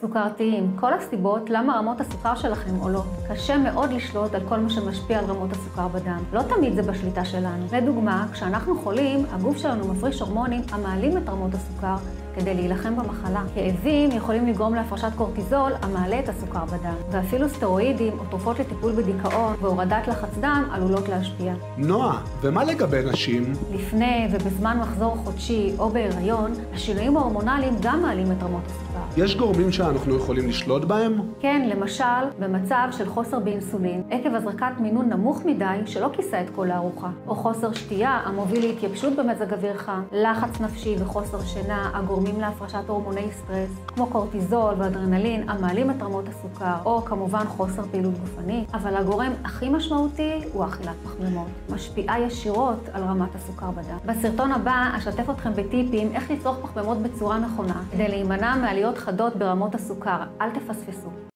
סוכרתיים, כל הסיבות למה רמות הסוכר שלכם עולות. קשה מאוד לשלוט על כל מה שמשפיע על רמות הסוכר בדם. לא תמיד זה בשליטה שלנו. לדוגמה, כשאנחנו חולים, הגוף שלנו מפריש הורמונים המעלים את רמות הסוכר כדי להילחם במחלה. כאבים יכולים לגרום להפרשת קורטיזול המעלה את הסוכר בדם. ואפילו סטרואידים או תרופות לטיפול בדיכאון והורדת לחץ דם עלולות להשפיע. נועה, ומה לגבי נשים? לפני ובזמן מחזור חודשי או בהיריון, השינויים ההורמונליים גם מעלים את רמות הסוכר. יש גורמים שאנחנו יכולים לשלוט בהם? כן, למשל, במצב של חוסר באינסולין, עקב הזרקת מינון נמוך מדי שלא כיסה את כל הארוחה, או חוסר שתייה המוביל להתייבשות במזג אוויר חם, לחץ נפשי וחוסר שינה הגורמים להפרשת הורמוני סטרס, כמו קורטיזול ואדרנלין המעלים את רמות הסוכר, או כמובן חוסר פעילות גופנית, אבל הגורם הכי משמעותי הוא אכילת פחמימות, משפיעה ישירות על רמת הסוכר בדם. בסרטון הבא אשתף אתכם בטיפים איך לצרוך פחמימות בצורה נכונה, כדי להימנע מעליות חדות ברמות הסוכר. אל תפספסו.